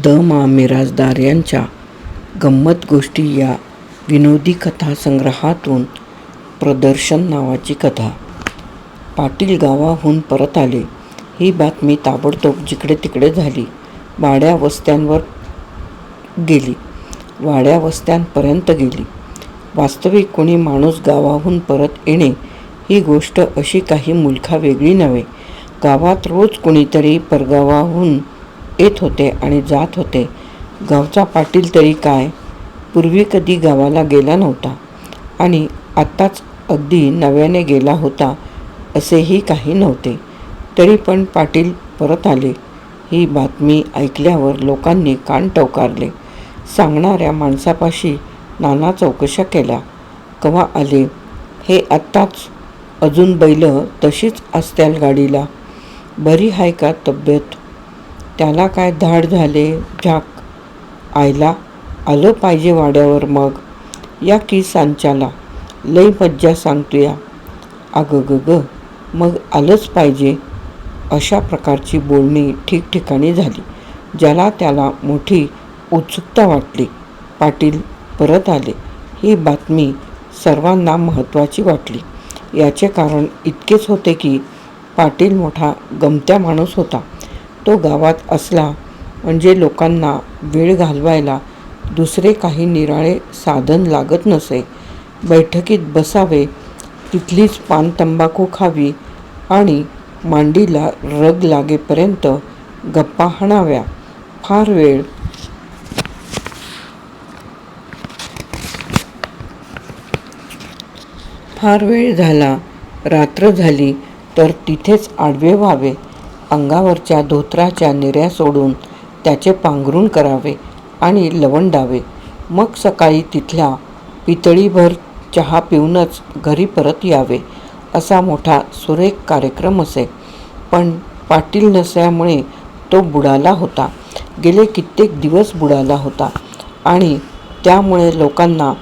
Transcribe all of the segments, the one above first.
The मा मिरासदार यांच्या गंमत गोष्टी या विनोदी कथा संग्रहातून प्रदर्शन नावाची कथा. पाटील गावाहून परत आले. ही बातमी ताबडतोब जिकडे तिकडे झाली. वाड्या वस्त्यांपर्यंत गेली. वास्तविक कोणी माणूस गावाहून परत येणे ही गोष्ट अशी काही मुलखा वेगळी नव्हे. गावात रोज कोणीतरी परगावाहून येत होते आणि जात होते. गावचा पाटील तरी काय, पूर्वी कधी गावाला गेला नव्हता आणि आत्ताच अगदी नव्याने गेला होता असेही काही नव्हते. तरी पण पाटील परत आले ही बातमी ऐकल्यावर लोकांनी कान टवकारले. सांगणाऱ्या माणसापाशी नाना चौकशा केल्या. कवा आले हे आत्ताच, अजून बैल तशीच असत्याल गाडीला, बरी हाय का तब्येत, त्याला काय धाड झाले, झाक आयला आलं पाहिजे वाड्यावर, मग या की सांच्याला, लई मज्जा सांगतोया, अगं ग मग आलंच पाहिजे. अशा प्रकारची बोलणी ठिकठिकाणी झाली. ज्याला त्याला मोठी उत्सुकता वाटली. पाटील परत आले ही बातमी सर्वांना महत्त्वाची वाटली. याचे कारण इतकेच होते की पाटील मोठा गमत्या माणूस होता. तो गावात असला म्हणजे लोकांना वेळ घालवायला दुसरे काही निराळे साधन लागत नसे. बैठकीत बसावे, तिथलीच पान तंबाखू खावी आणि मांडीला रग लागेपर्यंत गप्पा हाणाव्या. फार वेळ झाला, रात्र झाली तर तिथेच आडवे व्हावे. अंगावरच्या धोतराच्या निऱ्या सोडून त्याचे पांघरूण करावे आणि लवंडावे. मग सकाळी तिथल्या पितळीभर चहा पिऊनच घरी परत यावे. असा मोठा सुरेख कार्यक्रम असे. पण पाटील नसल्यामुळे तो बुडाला होता. गेले कित्येक दिवस बुडाला होता आणि त्यामुळे लोकांना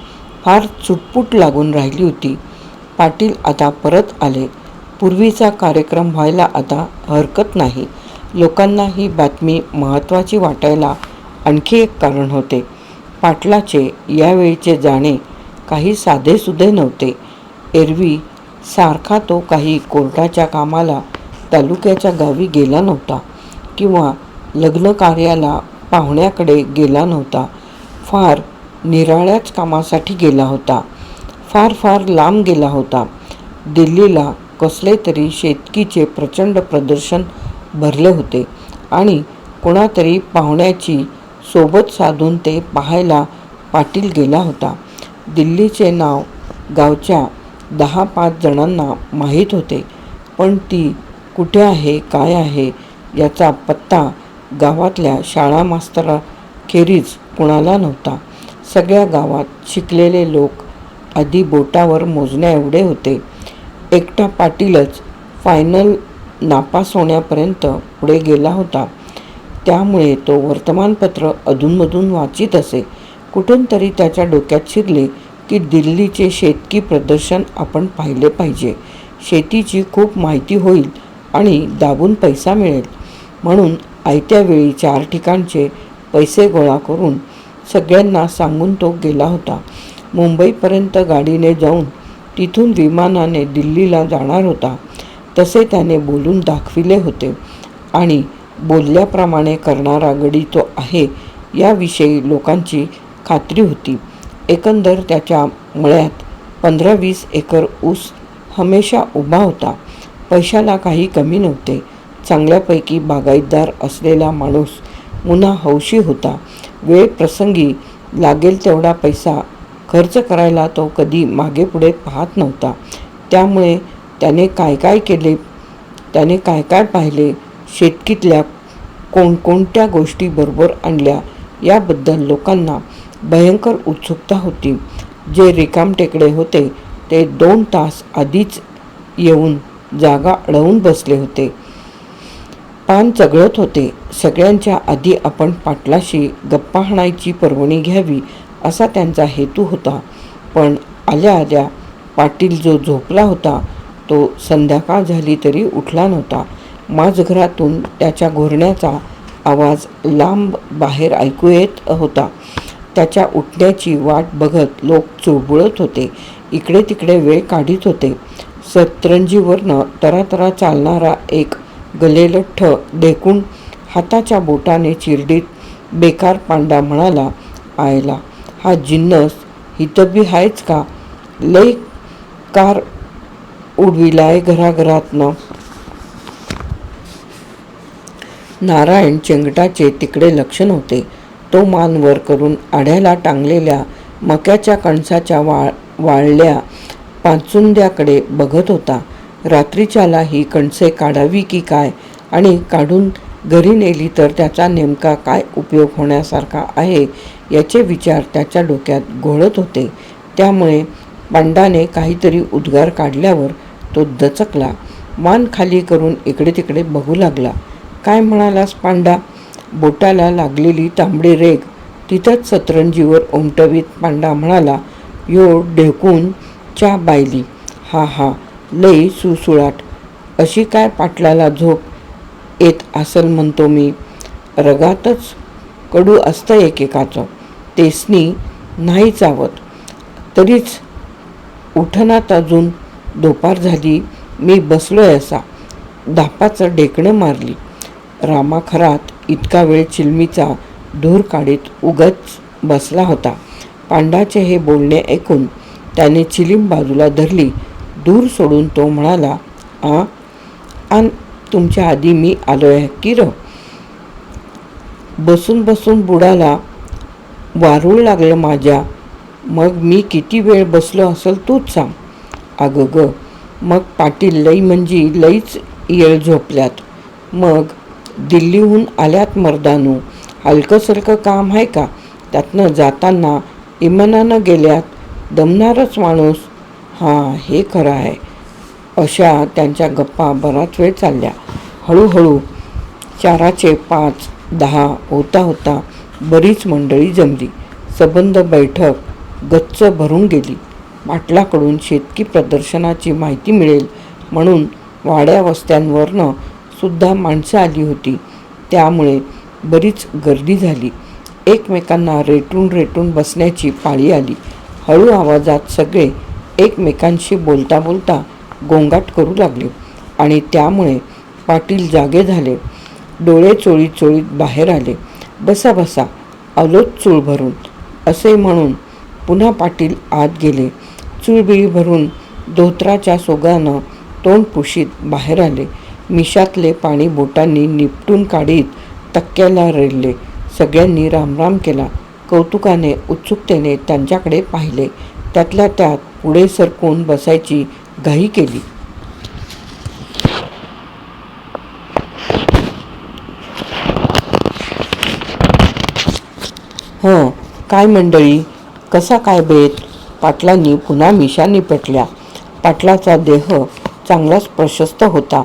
फार चुटपुट लागून राहिली होती. पाटील आता परत आले. पूर्वीचा कार्यक्रम व्हायला आता हरकत नाही. लोकांना ही बातमी महत्त्वाची वाटायला आणखी एक कारण होते. पाटलाचे यावेळीचे जाणे काही साधेसुधे नव्हते. एरवी सारखा तो काही कोर्टाच्या कामाला तालुक्याच्या गावी गेला नव्हता किंवा लग्न कार्याला पाहुण्याकडे गेला नव्हता. फार निराळ्याच कामासाठी गेला होता. फार लांब गेला होता. दिल्लीला कसले तरी शेतकीचे प्रचंड प्रदर्शन भरले होते आणि कोणातरी पाहुण्याची सोबत साधून ते पाहायला पाटील गेला होता. दिल्लीचे नाव गावच्या 10-5 जणांना माहीत होते, पण ती कुठे आहे, काय आहे याचा पत्ता गावातल्या शाळा मास्तराखेरीज कुणाला नव्हता. सगळ्या गावात शिकलेले लोक आधी बोटावर मोजण्या एवढे होते. एकटा पाटीलच फायनल नापास होण्यापर्यंत पुढे गेला होता. त्यामुळे तो वर्तमानपत्र अधूनमधून वाचित असे. कुठून तरी त्याच्या डोक्यात शिरले की दिल्लीचे शेतकी प्रदर्शन आपण पाहिले पाहिजे. शेतीची खूप माहिती होईल आणि दाबून पैसा मिळेल. म्हणून आयत्या वेळी 4 ठिकाणचे पैसे गोळा करून सगळ्यांना सांगून तो गेला होता. मुंबईपर्यंत गाडीने जाऊन तिथून विमानाने दिल्लीला जाणार होता. तसे त्याने बोलून दाखविले होते आणि बोलल्याप्रमाणे करणारा गडी तो आहे याविषयी लोकांची खात्री होती. एकंदर त्याच्या मळ्यात 15-20 एकर ऊस हमेशा उभा होता. पैशाला काही कमी नव्हते. चांगल्यापैकी बागायतदार असलेला माणूस मुन्हा हौशी होता. वेळ प्रसंगी लागेल तेवढा पैसा खर्च करायला तो कधी मागे पुढे पाहत नव्हता. त्यामुळे त्याने काय काय पाहिले, शेतकीतल्या कोणकोणत्या गोष्टी बरोबर आणल्या याबद्दल लोकांना भयंकर उत्सुकता होती. जे रिकामटेकडे होते ते 2 तास आधीच येऊन जागा अडवून बसले होते. पान चघळत होते. सगळ्यांच्या आधी आपण पाटलाशी गप्पा हाणायची पर्वणी घ्यावी असा त्यांचा हेतू होता. पण आल्या पाटील जो झोपला होता तो संध्याकाळ झाली तरी उठला नव्हता. माझघरातून त्याच्या घोरण्याचा आवाज लांब बाहेर ऐकू येत होता. त्याच्या उठण्याची वाट बघत लोक चुळबुळत होते, इकडे तिकडे वेळ काढीत होते. सतरंजीवरनं तरातरा चालणारा एक गलेलठ्ठ ढेकून हाताच्या बोटाने चिरडीत बेकार पांडा म्हणाला, आयला हा जिन्नस हितबी हायच का? लय कार उडविलाय घराघरातनं. नारायण चेंगटाचे तिकडे लक्ष नव्हते. तो मान वर करून आढ्याला टांगलेल्या मक्याच्या कणसाच्या वाळल्या पाचुंद्याकडे बघत होता. रात्रीच्याला ही कणसे काढावी की काय, आणि काढून घरी नेली तर त्याचा नेमका काय उपयोग होण्यासारखा आहे याचे विचार त्याच्या डोक्यात घोळत होते. त्यामुळे पांडाने काहीतरी उद्गार काढल्यावर तो दचकला. मान खाली करून इकडे तिकडे बघू लागला. काय म्हणालास पांडा? बोटाला लागलेली तांबडी रेघ तिथंच सतरंजीवर उमटवीत पांडा म्हणाला, यो ढेकून च्या बायली. हा हा, लई सुसुळाट. अशी काय पाटलाला झोप येत असल म्हणतो मी. रगातच कडू असतं एकेकाचं, तेसनी नाही चावत. तरीच उठणात अजून दुपार झाली. मी बसलोय असा. धापाचं ढेकणं मारली. रामाखरात इतका वेळ चिलमीचा धूर काढीत उगाच बसला होता. पांडाचे हे बोलणे ऐकून त्याने चिलीम बाजूला धरली. दूर सोडून तो म्हणाला, आन तुमच्या आधी मी आलोय की र. बसून बसून बुडाला वारूळ लागलं माझ्या. मग मी किती वेळ बसलो असेल तूच सांग. अगं ग, मग पाटील लई म्हणजे लईच येळ झोपल्यात. मग दिल्लीहून आल्यात मर्दानू. हलकंसलकं काम आहे का? त्यातनं जाताना इमानानं गेल्यात. दमणारच माणूस. हां, हे खरं आहे. अशा त्यांच्या गप्पा बराच वेळ चालल्या. हळूहळू 4चे 5, 10 होता होता बरीच मंडळी जमली. सबंध बैठक गच्च भरून गेली. पाटलाकडून शेतकी प्रदर्शनाची माहिती मिळेल म्हणून वाड्या वस्त्यांवरनं सुद्धा माणसं आली होती. त्यामुळे बरीच गर्दी झाली. एकमेकांना रेटून रेटून बसण्याची पाळी आली. हळू आवाजात सगळे एकमेकांशी बोलता बोलता गोंगाट करू लागले आणि त्यामुळे पाटील जागे झाले. डोळे चोळीत चोळीत बाहेर आले. बसा बसा, आलोच चूळ भरून, असे म्हणून पुन्हा पाटील आत गेले. चूळबिळी भरून धोत्राच्या सोगानं तोंड पुशीत बाहेर आले. मिशातले पाणी बोटांनी निपटून काढीत तक्क्याला रेलले. सगळ्यांनी रामराम केला. कौतुकाने उत्सुकतेने त्यांच्याकडे पाहिले. त्यातल्या त्यात पुढे सरकून बसायची घाई केली. हं, काय मंडळी, कसा काय बेत? पाटलांनी पुन्हा मिशा निपटल्या. पाटलाचा देह चांगलाच प्रशस्त होता.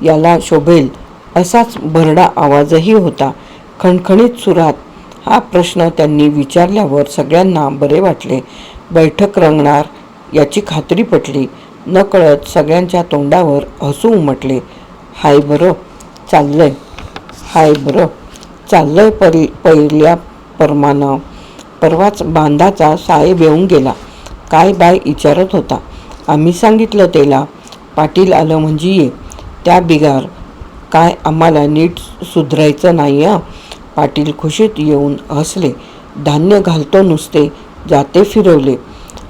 याला शोभेल असाच भरडा आवाजही होता. खणखणीत सुरात हा प्रश्न त्यांनी विचारल्यावर सगळ्यांना बरे वाटले. बैठक रंगणार याची खात्री पटली. नकळत सगळ्यांच्या तोंडावर हसू उमटले. हाय बरं चाललंय, हाय बरं चाललंय पहिल्या परमानं. परवाच बांधाचा साहेब येऊन गेला. काय बाय विचारत होता. आम्ही सांगितलं त्याला, पाटील आलं म्हणजे ये. त्या बिगार काय आम्हाला नीट सुधरायचं नाही. पाटील खुशीत येऊन हसले. धान्य घालतो नुसते जाते फिरवले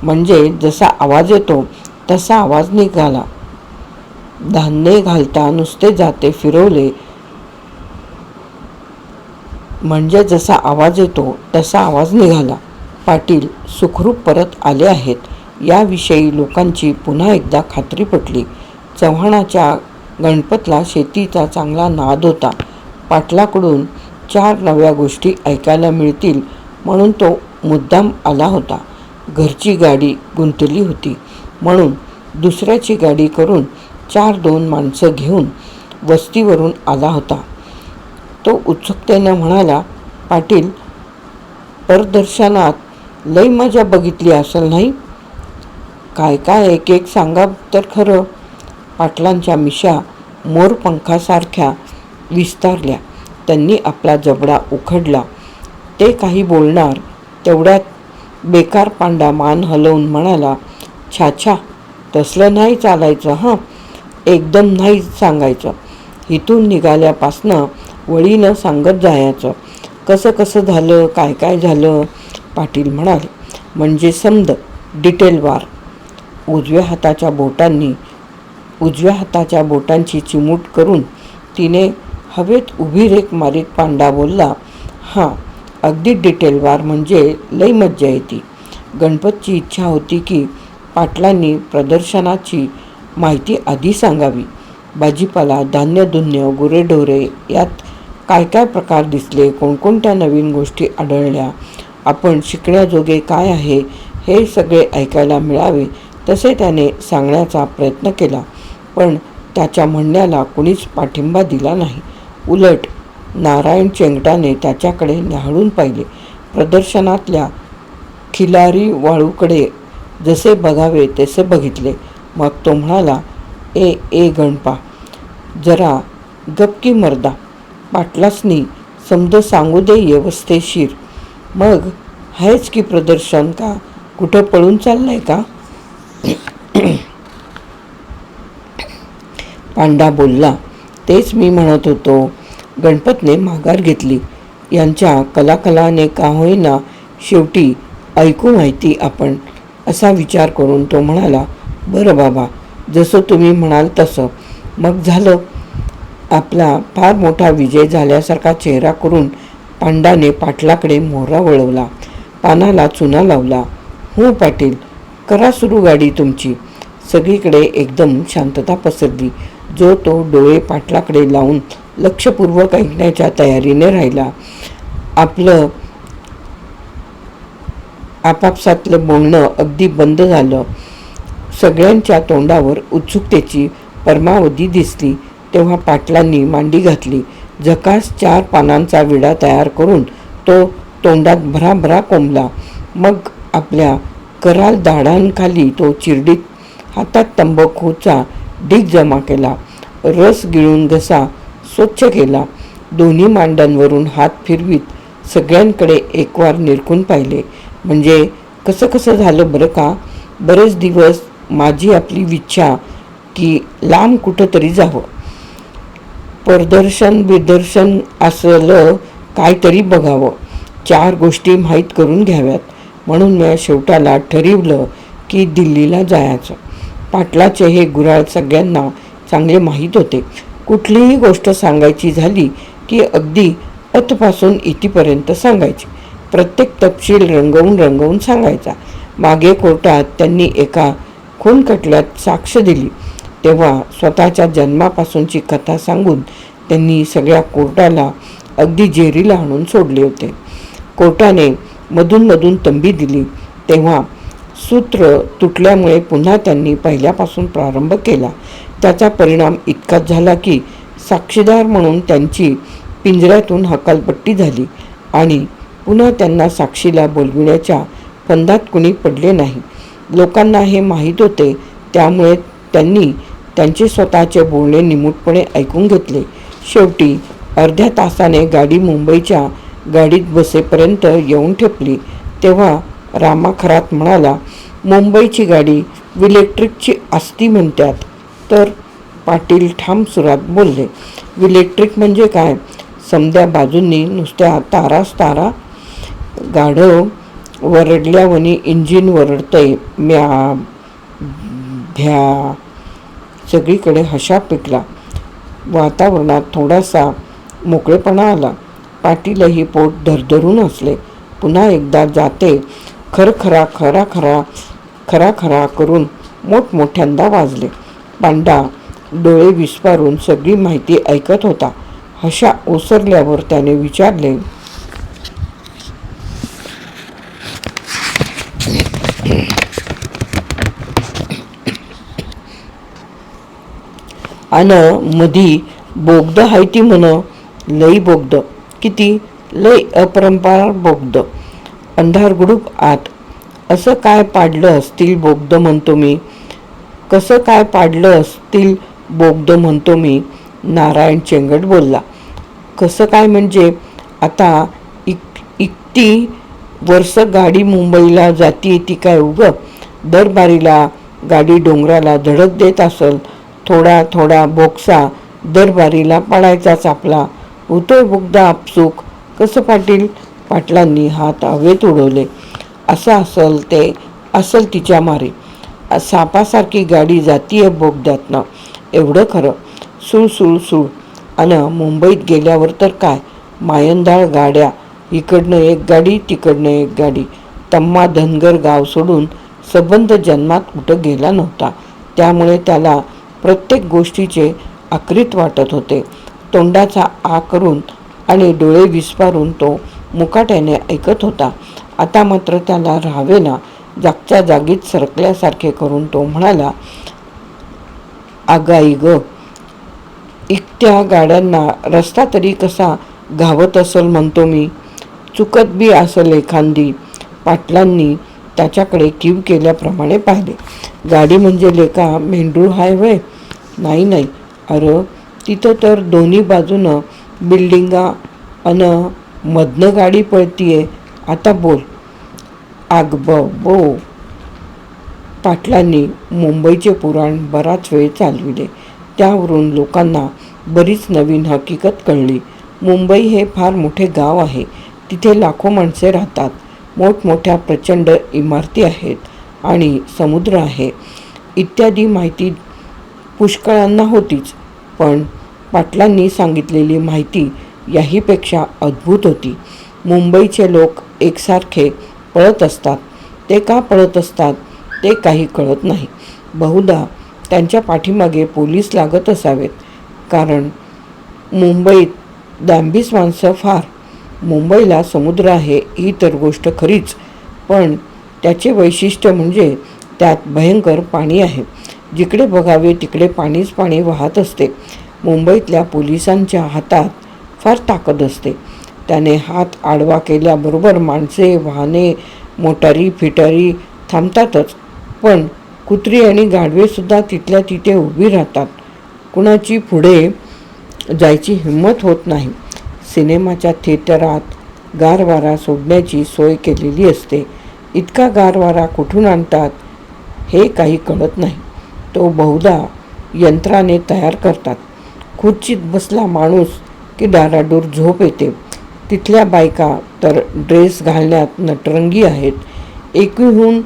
म्हणजे जसा आवाज येतो तसा आवाज निघाला. धान्य घालता नुसते जाते फिरवले म्हणजे जसा आवाज येतो तसा आवाज निघाला. पाटील सुखरूप परत आले आहेत याविषयी लोकांची पुन्हा एकदा खात्री पटली. चव्हाणाच्या गणपतला शेतीचा चांगला नाद होता. पाटलाकडून 4 नव्या गोष्टी ऐकायला मिळतील म्हणून तो मुद्दाम आला होता. घरची गाडी गुंतली होती म्हणून दुसऱ्याची गाडी करून 4-2 माणसं घेऊन वस्तीवरून आला होता. तो उत्सुकतेनं म्हणाला, पाटील, परदर्शनात लई मजा बघितली असेल नाही? काय काय एक एक सांगा तर खरं. पाटलांच्या मिशा मोरपंखासारख्या विस्तारल्या. त्यांनी आपला जबडा उखडला. ते काही बोलणार तेवढ्यात बेकार पांडा मान हलवून म्हणाला, छाछा, तसलं नाही चालायचं हां, एकदम नाही सांगायचं. इथून निघाल्यापासनं वळीनं सांगत जायचं. कसं कसं झालं, काय काय झालं. पाटील म्हणाले, म्हणजे समद डिटेलवार. उजव्या हाताच्या बोटांची चिमूट करून तिने हवेत उभी रेख मारीत पांडा बोलला, हां, अगदी डिटेलवार म्हणजे लई मज्जा येते. गणपतची इच्छा होती की पाटलांनी प्रदर्शनाची माहिती आधी सांगावी. भाजीपाला, धान्यधुन्य, गुरेढोरे यात काय काय प्रकार दिसले, कोणकोणत्या नवीन गोष्टी आढळल्या, आपण शिकण्याजोगे काय आहे हे सगळे ऐकायला मिळावे तसे त्याने सांगण्याचा प्रयत्न केला. पण त्याच्या म्हणण्याला कुणीच पाठिंबा दिला नाही. उलट नारायण चेंगटाने त्याच्याकडे न्याहाळून पाहिले. प्रदर्शनातल्या खिलारी वाळूकडे जसे बघावे तसे बघितले. मग तो म्हणाला, ए गणपा, जरा गपकी मर्दा, पाटलासनी समज सांगू दे व्यवस्थेशीर. मग आहेच की प्रदर्शन, का कुठं पळून चाललंय का? पांडा बोलला, तेच मी म्हणत होतो. गणपतने माघार घेतली. यांच्या कलाकलाने का होईना शेवटी ऐकू माहिती आपण, असा विचार करून तो म्हणाला, बरं बाबा, जसं तुम्ही म्हणाल तसं. मग झालं. आपला फार मोठा विजय झाल्यासारखा चेहरा करून पांडाने पाटलाकडे मोहरा वळवला, पानाला चुना लावला. हो पाटील, करा सुरू गाडी तुमची. सगळीकडे एकदम शांतता पसरली. जो तो डोळे पाटलाकडे लावून लक्षपूर्वक ऐकण्याच्या तयारीने राहिला. आपलं आपापसातलं बोलणं अगदी बंद झालं. सगळ्यांच्या तोंडावर उत्सुकतेची परमावधी दिसली. तेव्हा पाटलांनी मांडी घातली. झकास 4 पानांचा विडा तयार करून तो तोंडात भराभरा कोंबला. मग आपल्या कराल दाढांखाली तो चिरडीत हातात तंबाखूचा ढीग जमा केला. रस गिळून घसा स्वच्छ केला. दोन्ही मांड्यांवरून हात फिरवीत सगळ्यांकडे एकवार निरखून पाहिले. म्हणजे कसं कसं झालं बरं का. बरेच दिवस माझी आपली इच्छा की लांब कुठंतरी जावं, प्रदर्शन असलं काहीतरी बघावं, 4 गोष्टी माहीत करून घ्याव्यात. म्हणून मी शेवटाला ठरवलं की दिल्लीला जायचं. पाटलाचे हे गुऱ्हाळ सगळ्यांना चांगले माहीत होते. कुठलीही गोष्ट सांगायची झाली की अगदी अतपासून इथपर्यंत सांगायची. प्रत्येक तपशील रंगवून सांगायचा. मागे कोर्टात त्यांनी एका खून खटल्यात साक्ष दिली तेव्हा स्वतःच्या जन्मापासूनची कथा सांगून त्यांनी सगळ्या कोर्टाला अगदी जेरीला आणून सोडले होते. कोर्टाने मधून तंबी दिली तेव्हा सूत्र तुटल्यामुळे पुन्हा त्यांनी पहिल्यापासून प्रारंभ केला. त्याचा परिणाम इतकाच झाला की साक्षीदार म्हणून त्यांची पिंजऱ्यातून हकालपट्टी झाली आणि पुन्हा त्यांना साक्षीला बोलविण्याच्या फंदात कुणी पडले नाही. लोकांना हे माहीत होते, त्यामुळे त्यांनी त्यांचे स्वतःचे बोलणे निमूटपणे ऐकून घेतले. शेवटी अर्ध्या तासाने गाडी मुंबईच्या गाडीत बसेपर्यंत येऊन ठेपली. तेव्हा रामा खरात म्हणाला, मुंबईची गाडी इलेक्ट्रिकची असती म्हणतात तर. पाटील ठाम सुरात बोलले, इलेक्ट्रिक म्हणजे काय. समद्या बाजूंनी नुसत्या ताराच तारा. गाढव वरडल्यावनी इंजिन वरडतंय, म्या भ्या. सगळीकडे हशा पिकला. वातावरणात थोडासा मोकळेपणा आला. पाटीलही पोट धरधरून हसले. पुन्हा एकदा जाते खरखरा करून मोठमोठ्यांदा वाजले. पांडा डोळे विस्फारून सगळी माहिती ऐकत होता. हशा ओसरल्यावर त्याने विचारले, अन मधी बोगद हाय ती म्हण. लई बोगद. किती? लई अपरंपार बोगद. अंधार गुडूप आत. असं काय पाडलं असतील बोगद म्हणतो मी. कसं काय पाडलं असतील बोगद म्हणतो मी. नारायण चेंगट बोलला. कसं काय म्हणजे आता इतकी वर्ष गाडी मुंबईला जाती ती काय उगं दरबारीला गाडी डोंगराला धडक देत असल. थोडा थोडा बोक्सा दरबारीला पडायचाच आपला. होतोय बोगदा आपसूक. कसं पाटील? पाटलांनी हात हवेत उडवले. असं असल ते असल तिच्या मारे. सापासारखी गाडी जातीये बोगद्यातनं, एवढं खरं. सुळ सुळ सुळ. अन मुंबईत गेल्यावर तर काय मायंदाळ गाड्या, इकडनं एक गाडी तिकडनं एक गाडी. तम्मा धनगर गाव सोडून संबंध जन्मात कुठं गेला नव्हता. त्यामुळे त्याला प्रत्येक गोष्टीचे आकृत वाटत होते. तोंडाचा आ करून आणि डोळे विस्पारून तो मुकाट्याने ऐकत होता. आता मात्र त्याला राहावेना. जागच्या जागीच सरकल्यासारखे करून तो म्हणाला, आगाई ग, इकत्या गाड्यांना रस्ता तरी कसा घावत असल म्हणतो मी. चुकत बी असल एखांदी. पाटलांनी त्याच्याकडे कीव केल्याप्रमाणे पाहिले. गाडी म्हणजे लेका मेंढरूळ हाय वय? नाही नाही. अरे तिथं तर दोन्ही बाजूनं बिल्डिंगा अन मधनं गाडी पळतीये. आता बोल. आग बो. पाटलांनी मुंबईचे पुराण बराच वेळ चालविले. त्यावरून लोकांना बरीच नवीन हकीकत कळली. मुंबई हे फार मोठे गाव आहे. तिथे लाखो माणसे राहतात. मोठमोठ्या प्रचंड इमारती आहेत आणि समुद्र आहे इत्यादी माहिती पुष्कळांना होतीच. पण पाटलांनी सांगितलेली माहिती याहीपेक्षा अद्भुत होती. मुंबईचे लोक एकसारखे पळत असतात. ते का पळत असतात ते काही कळत नाही. बहुधा त्यांच्या पाठीमागे पोलीस लागत असावेत. कारण मुंबईत दांभिस माणसं फार. मुंबईला समुद्र आहे ही तर गोष्ट खरीच, पण त्याचे वैशिष्ट्य म्हणजे त्यात भयंकर पाणी आहे. जिकडे बघावे तिकडे पाणीच पाणी वाहत असते. मुंबईतल्या पोलिसांच्या हातात फार ताकद असते. त्याने हात आडवा केल्याबरोबर माणसे, वाहने, मोटारी फिटारी थांबतातच. पण कुत्री आणि गाढवेसुद्धा तिथल्या तिथे उभी राहतात. कुणाची पुढे जायची हिंमत होत नाही. सिनेमाच्या थिएटरात गारवारा सोडण्याची सोय केलेली असते. इतका गारवारा कुठून आणतात हे काही कळत नाही. तो बहुधा यंत्राने तयार करतात. खुर्चीत बसला माणूस की डाराडूर झोप येते. तिथल्या बायका तर ड्रेस घालण्यात नटरंगी आहेत. एकीहून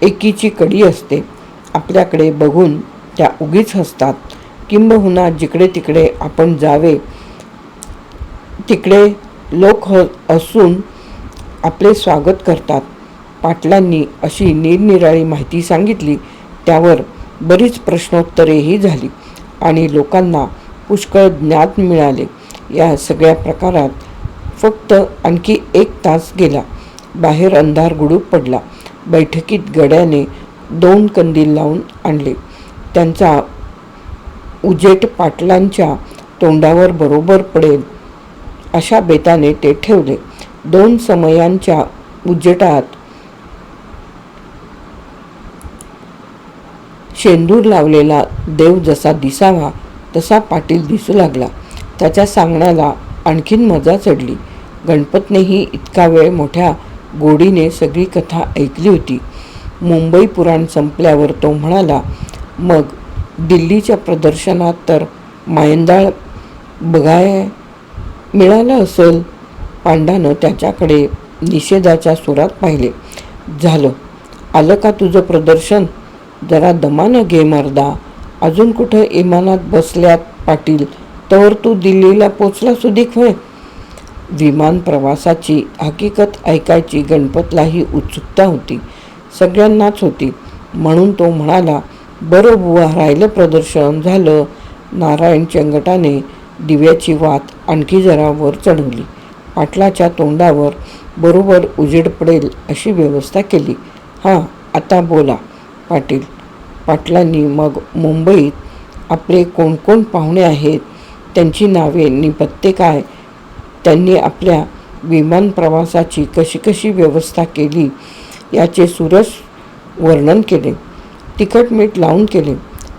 एकीची कडी असते. आपल्याकडे बघून त्या उगीच हसतात. किंबहुना जिकडे तिकडे आपण जावे तिकडे लोक असून आपले स्वागत करतात. पाटलांनी अशी निरनिराळी माहिती सांगितली. त्यावर बरीच प्रश्नोत्तरेही झाली आणि लोकांना पुष्कळ ज्ञान मिळाले. या सगळ्या प्रकारात फक्त आणखी 1 तास गेला. बाहेर अंधार गुडूप पडला. बैठकीत गड्याने 2 कंदील लावून आणले. त्यांचा उजेट पाटलांच्या तोंडावर बरोबर पडेल अशा बेताने ते ठेवले. 2 समयांच्या उजेटात शेंदूर लावलेला देव जसा दिसावा तसा पाटील दिसू लागला. त्याच्या सांगण्याला आणखीन मजा चढली. गणपतनेही इतका वेळ मोठ्या गोडीने सगळी कथा ऐकली होती. मुंबई पुराण संपल्यावर तो म्हणाला, मग दिल्लीच्या प्रदर्शनात तर मायंदाळ बघाय मिळालं असेल. पांडानं त्याच्याकडे निषेधाच्या सुरात पाहिले. झालं, आलं का तुझं प्रदर्शन? जरा दमानं घे मर्दा. अजून कुठं इमानात बसल्यात पाटील, तवर तू दिल्लीला पोचला सुदीक होय? विमान प्रवासाची हकीकत ऐकायची गणपतलाही उत्सुकता होती. सगळ्यांनाच होती. म्हणून तो म्हणाला, बरं बुवा, राहिलं प्रदर्शन. झालं. नारायण चंगटाने दिव्याची वात आणखी जरा वर चढवली. पाटलाच्या तोंडावर बरोबर उजेड पडेल अशी व्यवस्था केली. हां, आता बोला पाटील. पाटलांनी मग मुंबईत आपले कोण कोण पाहुणे आहेत, त्यांची नावे नि पत्ते काय, त्यांनी आपल्या विमान प्रवासाची कशी कशी व्यवस्था केली याचे सुरस वर्णन केले. तिखट मीठ लावून केले.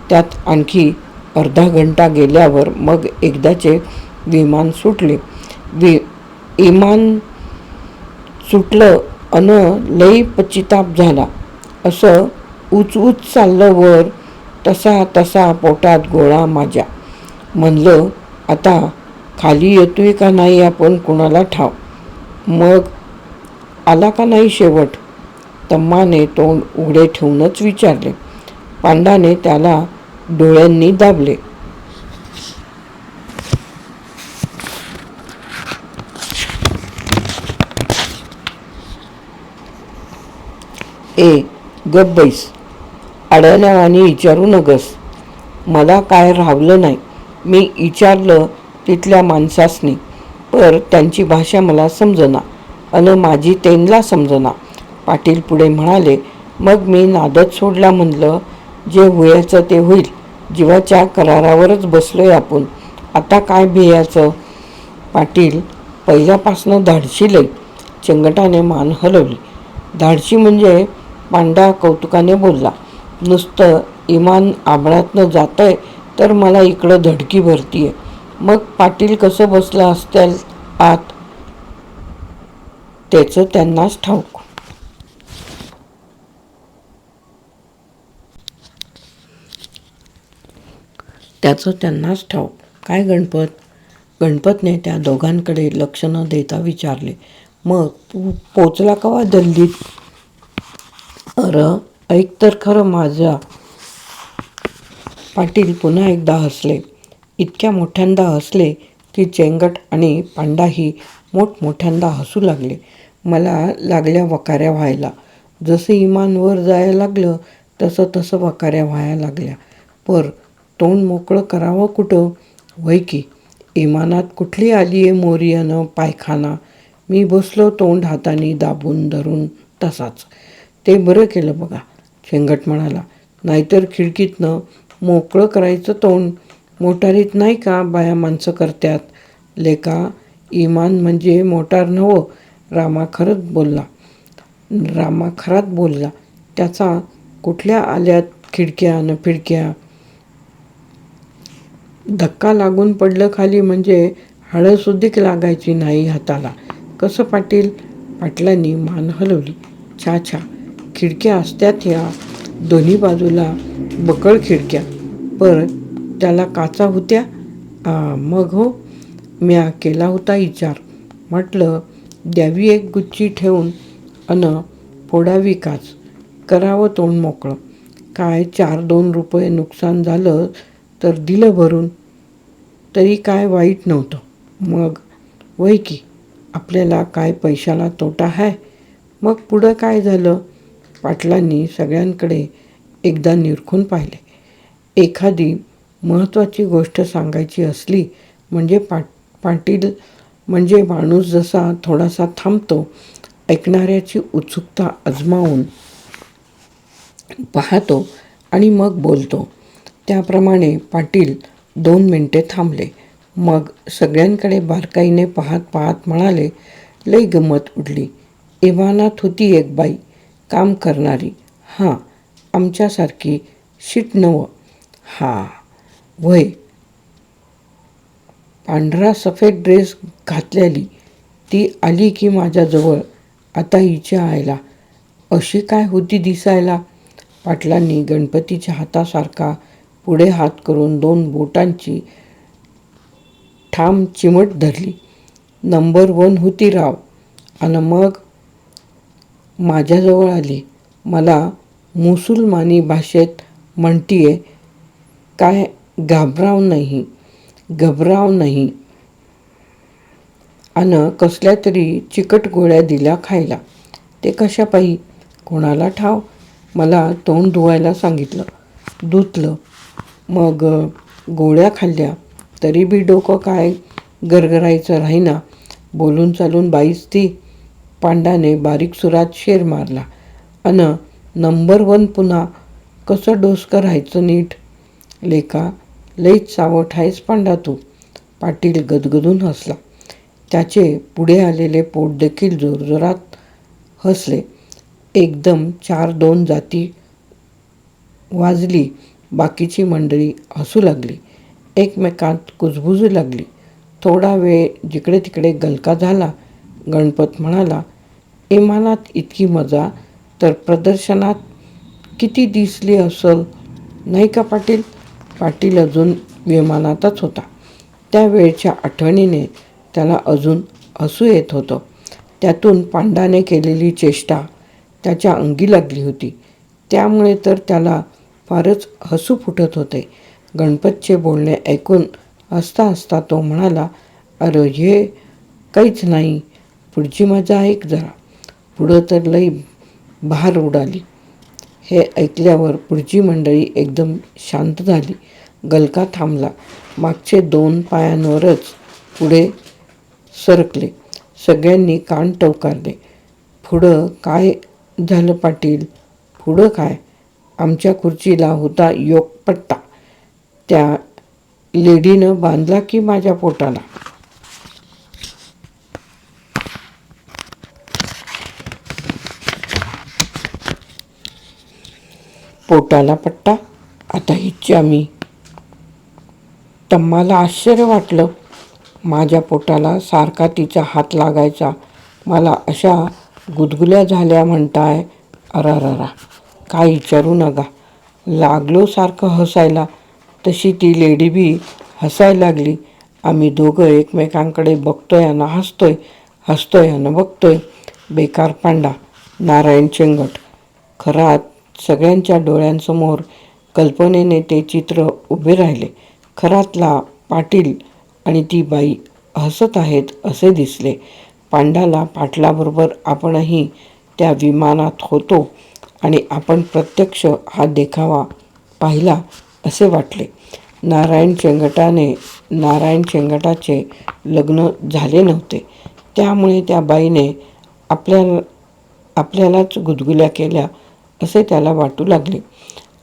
त्यात आणखी अर्धा घंटा गेल्यावर मग एकदाचे विमान सुटले. वि इमान सुटलं अन लई पश्चिताप झाला. असं उच चाललं वर. तसा तसा पोटात गोळा माझ्या. म्हणलं आता खाली येतोय का नाही आपण कुणाला ठाव. मग आला का नाही शेवट. तम्माने तोंड उघडे ठेवूनच विचारले. पांडाने त्याला डोळ्यांनी दाबले. ए गप बैस, अडल्यावानी विचारू नगस. मला काय राहवलं नाही. मी विचारलं तिथल्या माणसासनी, पर त्यांची भाषा मला समजना अन माझी त्यांना समजना. पाटील पुढे म्हणाले. मग मी नादच सोडला. म्हणलं जे व्हायचं ते होईल. जीवाच्या करारावरच बसलोय आपण, आता काय भियाचं. पाटील पहिल्यापासनं धाडशी लई. चंगटाने मान हलवली. धाडशी म्हणजे. पांडा कौतुकाने बोलला. नुसतं इमान आबळातनं जातंय तर मला इकडं धडकी भरतीये. मग पाटील कसं बसलं असत्याल आत, त्याचं त्यांनाच ठाऊक. काय गणपत. गणपतने त्या दोघांकडे लक्ष न देता विचारले. मग पोचला कवा दिल्लीत. ऐक तर खरं माझा. पाटील पुन्हा एकदा हसले. इतक्या मोठ्यांदा हसले की चेंगट आणि पांडाही मोठमोठ्यांदा हसू लागले. मला लागल्या वकाऱ्या व्हायला. जसं इमान वर जायला लागलं तसं तसं वकाऱ्या व्हायला लागल्या. पर तोंड मोकळं करावं कुठं. वय की इमानात कुठली आलीये मोरी अन पायखाना. मी बसलो तोंड हाताने दाबून धरून तसाच. ते बरं केलं बघा, चेंगट म्हणाला. नाहीतर खिडकीतनं मोकळं करायचं तोंड. मोटारीत नाही का बाया माणसं करत्यात. लेका इमान म्हणजे मोटार नव्ह. रामा खरात बोलला. त्याचा कुठल्या आल्यात खिडक्या न फिडक्या. धक्का लागून पडलं खाली म्हणजे हाडंसुद्धिक लागायची नाही हाताला. कसं पाटील. पाटलांनी मान हलवली. छा खिडक्या असत्यात ह्या दोन्ही बाजूला बकळ खिडक्या. पर त्याला काचा होत्या. मग हो, म्या केला होता विचार. म्हटलं द्यावी एक गुच्ची ठेवून अन फोडावी काच. करावं तोंड मोकळं. काय 4-2 रुपये नुकसान झालं तर दिलं भरून, तरी काय वाईट नव्हतं. मग वय की आपल्याला काय पैशाला तोटा आहे. मग पुढं काय झालं. पाटलांनी सगळ्यांकडे एकदा निरखून पाहिले. एखादी महत्त्वाची गोष्ट सांगायची असली म्हणजे पाटील म्हणजे माणूस जसा थोडासा थांबतो, ऐकणाऱ्याची उत्सुकता अजमावून पाहतो आणि मग बोलतो, त्याप्रमाणे पाटील 2 मिनिटे थांबले. मग सगळ्यांकडे बारकाईने पाहत म्हणाले. लई गंमत उडली. इमानात होती एक बाई, काम करणारी. हां, आमच्यासारखी. शीट नवं. हां व्हय. पांढरा सफेद ड्रेस घातलेली. ती आली की माझ्याजवळ. आता हिच्या आईला अशी काय होती दिसायला. पाटलांनी गणपतीच्या हातासारखा पुढे हात करून 2 बोटांची ठाम चिमट धरली. नंबर 1 होती राव. अन मग माझ्याजवळ आली. मला मुसलमानी भाषेत म्हणतीये, काय घाबराव नाही अन कसल्या तरी चिकट गोळ्या दिल्या खायला. ते कशापायी कोणाला ठाव. मला तोंड धुवायला सांगितलं. धुतलं. मग गोळ्या खाल्ल्या. तरी बी डोकं काय गरगरायचं राहीना. बोलून चालून बाईच ती. पांडाने बारीक सुरात शेर मारला. अन नंबर 1 पुन्हा कसं डोसकं राहायचं नीट. लेका लईच सावट आहेस पांडा तू. पाटील गदगदून हसला. त्याचे पुढे आलेले पोट देखील जोरजोरात हसले. एकदम 4-2 जाती वाजली. बाकीची मंडळी हसू लागली. एकमेकांत कुजबुजू लागली. थोडा वेळ जिकडे तिकडे गलका झाला. गणपत म्हणाला, इमानात इतकी मजा तर प्रदर्शनात किती दिसली असेल, नाही का पाटील? पाटील अजून विमानातच होता. त्या वेळच्या आठवणीने त्याला अजून हसू येत होतं. त्यातून पांडाने केलेली चेष्टा त्याच्या अंगी लागली होती. त्यामुळे तर त्याला फारच हसू फुटत होते. गणपतचे बोलणे ऐकून हसता हसता तो म्हणाला, अरे हे काहीच नाही, पुढची मजा ऐक जरा. पुढं तर लई बहार उडाली. हे ऐकल्यावर पुढची मंडळी एकदम शांत झाली. गलका थांबला. मागचे 2 पायांवरच पुढे सरकले. सगळ्यांनी कान टवकारले. पुढं काय झालं पाटील? पुढं काय? आमच्या खुर्चीला होता योगपट्टा, त्या लेडीनं बांधला की माझ्या पोटाला. पोटाला पट्टा? आता हिची आम्ही. तम्हाला आश्चर्य वाटलं. माझ्या पोटाला सारखा तिचा हात लागायचा. मला अशा गुदगुल्या झाल्या म्हणताय. अरारारा, काय विचारू नका. लागलो सारखं हसायला. तशी ती लेडी बी हसायला लागली. आम्ही दोघं एकमेकांकडे बघतोय आणि हसतोय, हसतोय आणि बघतोय. बेकार पांडा, नारायण चेंगट. खरात सगळ्यांच्या डोळ्यांसमोर कल्पनेने ते चित्र उभे राहिले. खरातला पाटील आणि ती बाई हसत आहेत असे दिसले. पांडाला पाटलाबरोबर आपणही त्या विमानात होतो आणि आपण प्रत्यक्ष हा देखावा पाहिला असे वाटले. नारायण चेंगटाचे लग्न झाले नव्हते. त्यामुळे त्या बाईने आपल्यालाच गुदगुल्या केल्या असे त्याला वाटू लागले.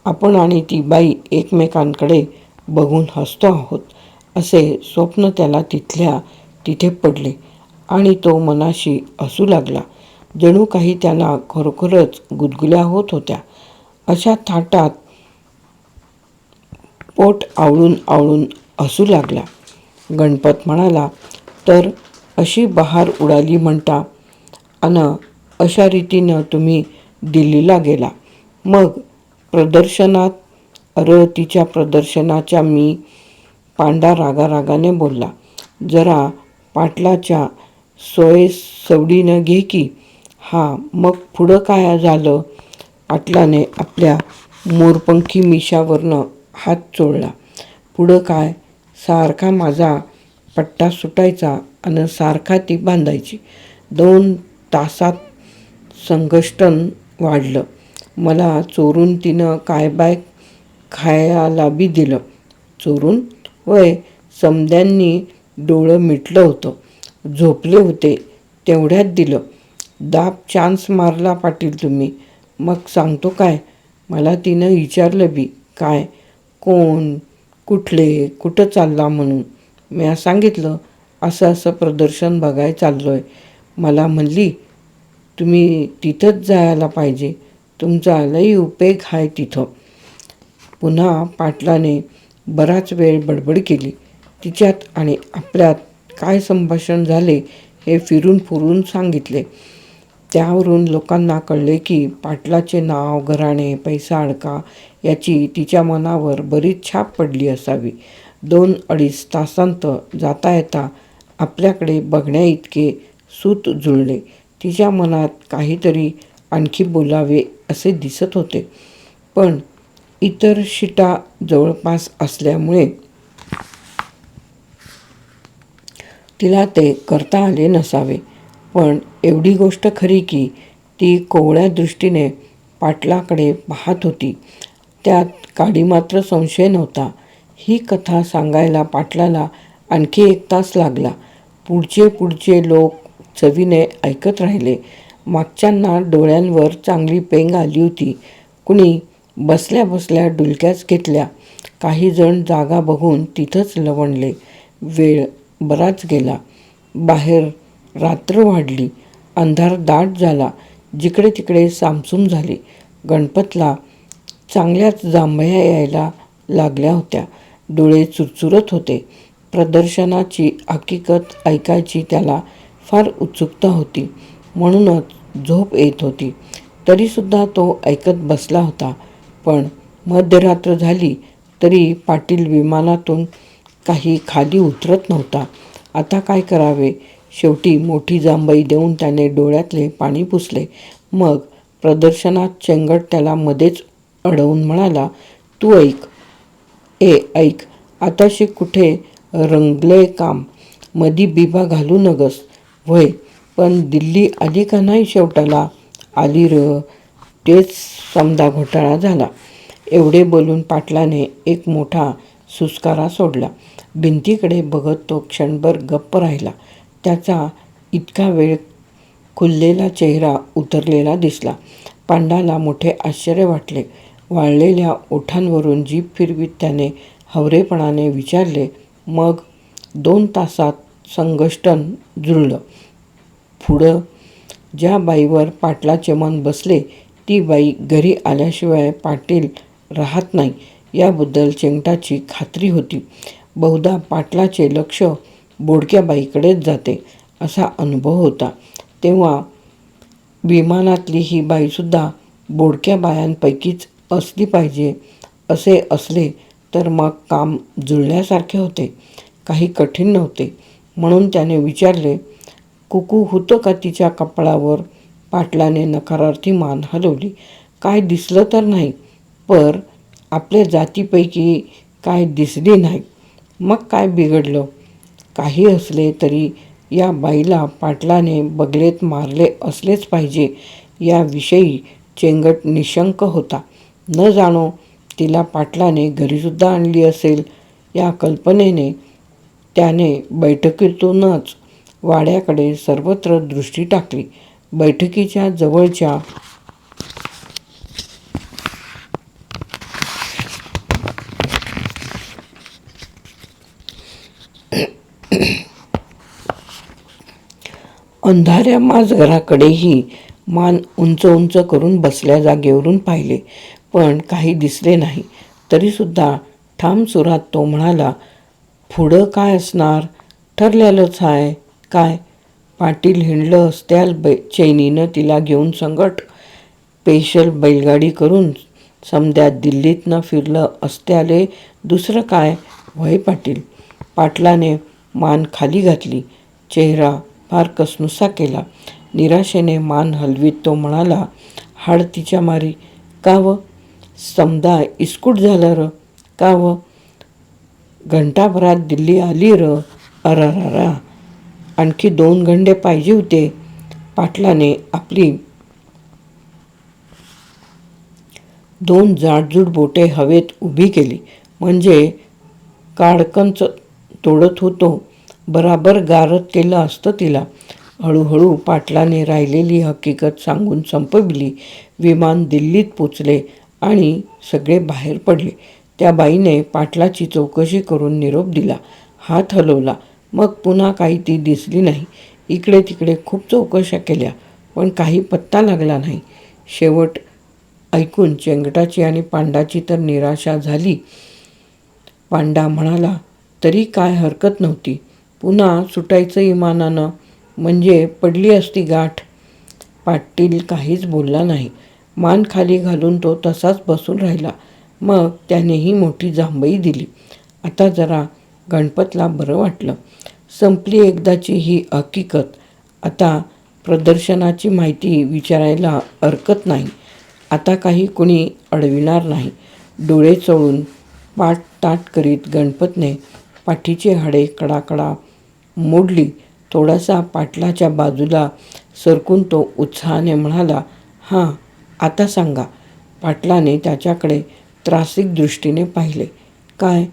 आपण आणि ती बाई एकमेकांकडे बघून हसतो आहोत असे स्वप्न त्याला तिथल्या तिथे पडले आणि तो मनाशी हसू लागला. जणू काही त्याला खरोखरच गुदगुल्या होत होत्या. अशा थाटात पोट आवळून आवळून हसू लागला. गणपत म्हणाला, तर अशी बहार उडाली म्हणता अन अशा रीतीनं तुम्ही दिल्लीला गेला. मग प्रदर्शनात? तिच्या प्रदर्शनाच्या मी. पांडा रागारागाने बोलला. जरा पाटलाच्या सवडीनं घे की. हा, मग पुढं काय झालं? पाटलाने आपल्या मोरपंखी मिशावरनं हात चोळला. पुढं काय? सारखा माझा पट्टा सुटायचा आणि सारखा ती बांधायची. 2 तासात संघष्टन वाढलं. मला चोरून तिनं काय बाय खायला बी दिलं. चोरून? वय, समद्यांनी डोळं मिटलं होतं. झोपले होते तेवढ्यात दिलं. दाब चान्स मारला पाटील तुम्ही. मग सांगतो काय? मला तिनं विचारलं बी, काय, कोण, कुठले, कुठं चालला म्हणून. मी सांगितलं, असं असं प्रदर्शन बघाय चाललोय. मला म्हणली, तुम्ही तिथंच जायला पाहिजे, तुमचा लई उपेग आहे तिथं. पुन्हा पाटलाने बराच वेळ बडबड केली. तिच्यात आणि आपल्यात काय संभाषण झाले हे फिरून फुरून सांगितले. त्यावरून लोकांना कळले की पाटलाचे नाव, घराणे, पैसा अडका याची तिच्या मनावर बरीच छाप पडली असावी. 2-2.5 तासांत जाता येता आपल्याकडे बघण्याइतके सूत जुळले. तिच्या मनात काहीतरी आणखी बोलावे असे दिसत होते, पण इतर शिटा जवळपास असल्यामुळे तिला ते करता आले नसावे. पण एवढी गोष्ट खरी की ती कोवळ्या दृष्टीने पाटलाकडे पाहत होती. त्यात काडी मात्र संशय नव्हता. ही कथा सांगायला पाटलाला आणखी 1 तास लागला. पुढचे लोक चवीने ऐकत राहिले. मागच्यांना डोळ्यांवर चांगली पेंग आली होती. कुणी बसल्या बसल्या डुलक्याच घेतल्या. काही जण जागा बघून तिथंच लवंडले. वेळ बराच गेला. बाहेर रात्र वाढली. अंधार दाट झाला. जिकडे तिकडे सामसूम झाले. गणपतला चांगल्याच जांभया यायला लागल्या होत्या. डोळे चुरचुरत होते. प्रदर्शनाची हकीकत ऐकायची त्याला फार उत्सुकता होती, म्हणूनच झोप येत होती. तरीसुद्धा तो ऐकत बसला होता. पण मध्यरात्र झाली तरी पाटील विमानातून काही खाली उतरत नव्हता. आता काय करावे? शेवटी मोठी जांभई देऊन त्याने डोळ्यातले पाणी पुसले. मग प्रदर्शनात चेंगट त्याला मध्येच अडवून म्हणाला, तू ऐक, ऐक, आताशी कुठे रंगलंय काम, मधी बिबा घालू नगस. व्हय, पण दिल्ली आली का नाही शेवटाला? आली र, तेच समदा घोटाळा झाला. एवढे बोलून पाटलाने एक मोठा सुस्कारा सोडला. भिंतीकडे बघत तो क्षणभर गप्प राहिला. त्याचा इतका वेळ खुललेला चेहरा उतरलेला दिसला. पांडाला मोठे आश्चर्य वाटले. वाळलेल्या ओठांवरून जीभ फिरवीत त्याने हवरेपणाने विचारले, मग 2 तासात संगष्टन जुळलं. पुढं? ज्या बाईवर पाटलाचे मन बसले ती बाई घरी आल्याशिवाय पाटील राहत नाही याबद्दल चेंगटाची खात्री होती. बहुधा पाटलाचे लक्ष बोडक्या बाईकडेच जाते असा अनुभव होता. तेव्हा विमानातली ही बाईसुद्धा बोडक्या बायांपैकीच असली पाहिजे. असे असले तर मग काम जुळल्यासारखे होते, काही कठीण नव्हते. म्हणून त्याने विचारले, कुकू होतं का तिच्या कपाळावर? पाटलाने नकारार्थी मान हलवली. काय दिसलं तर नाही, पर आपल्या जातीपैकी काय दिसली नाही. मग काय बिघडलं? काही असले तरी या बाईला पाटलाने बगलेत मारले असलेच पाहिजे याविषयी चेंगट निशंक होता. न जाणो तिला पाटलाने घरीसुद्धा आणली असेल या कल्पनेने त्याने बैठकीतूनच वाड्याकडे सर्वत्र दृष्टी टाकली. बैठकीच्या जवळच्या अंधाऱ्या माजघराकडेही मान उंच उंच करून बसल्या जागेवरून पाहिले, पण काही दिसले नाही. तरीसुद्धा ठाम सुरात तो म्हणाला, पुढं काय असणार? ठरलेलंच आहे. काय? पाटील हिंडलं असत्याल चैनीनं तिला घेऊन संगट, स्पेशल बैलगाडी करून समद्या दिल्लीतनं फिरलं असत्याले. दुसरं काय? व्हय पाटील. पाटलाने मान खाली घातली, चेहरा फार कसनुसा केला. निराशेने मान हलवीत तो म्हणाला, हाड तिच्या मारी. का व? समदा इस्कूट झालं र. का व? घंटाभरात दिल्ली आली र. अरारारा, आणखी 2 घंटे पाहिजे होते. पाटलाने आपली 2 जाडजूड बोटे हवेत उभी केली, म्हणजे काडकंच तोडत होतो. बराबर गारद केलं असतं तिला. हळूहळू पाटलाने राहिलेली हकीकत सांगून संपविली. विमान दिल्लीत पोचले आणि सगळे बाहेर पडले. त्या बाईने पाटलाची चौकशी करून निरोप दिला, हात हलवला. मग पुन्हा काही ती दिसली नाही. इकडे तिकडे खूप चौकशा केल्या, पण काही पत्ता लागला नाही. शेवट ऐकून चेंगटाची आणि पांडाची तर निराशा झाली. पांडा म्हणाला, तरी काय हरकत नव्हती. पुन्हा सुटायचं विमानानं, म्हणजे पडली असती गाठ. पाटील काहीच बोलला नाही. मान खाली घालून तो तसाच बसून राहिला. मग त्यानेही मोठी जांभई दिली. आता जरा गणपतला बरं वाटलं. संपली एकदाची ही हकीकत. आता प्रदर्शनाची माहिती विचारायला हरकत नाही. आता काही कुणी अडविणार नाही. डोळे चोळून पाठ ताट करीत गणपतने पाठीची हाडे कडाकडा मोडली. थोडासा पाटलाच्या बाजूला सरकून तो उत्साहाने म्हणाला, हां, आता सांगा. पाटलाने त्याच्याकडे त्रासिक दृष्टीने पाहिले. काय?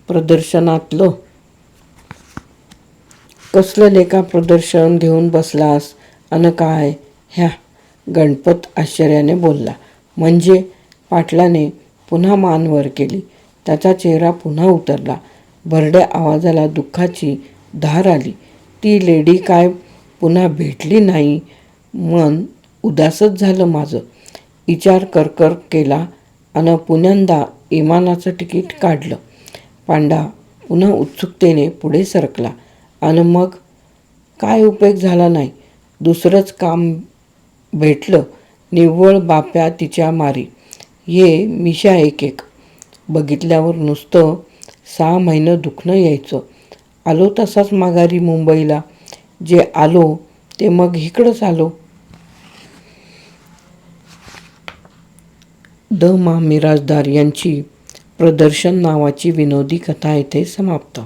प्रदर्शनातलं? कसलं लेका प्रदर्शन घेऊन बसलास? अन काय? ह्या? गणपत आश्चर्याने बोलला. म्हणजे? पाटलाने पुन्हा मान वर केली. त्याचा चेहरा पुन्हा उतरला. भरड्या आवाजाला दुःखाची धार आली. ती लेडी काय पुन्हा भेटली नाही? मन उदासच झालं माझं. विचार करकर केला अन पुन्यांदा इमानाचं तिकीट काढलं. पांडा पुन्हा उत्सुकतेने पुढे सरकला. आणि मग काय उपयोग झाला नाही. दुसरंच काम भेटलं. निव्वळ बाप्या तिच्या मारी. ये मिशा एक एक. बघितल्यावर नुसतं 6 महिनं दुखणं यायचं. आलो तसाच माघारी मुंबईला. जे आलो ते मग इकडंच आलो. द मा. मिरासदार यांची प्रदर्शन नावाची विनोदी कथा येथे समाप्त.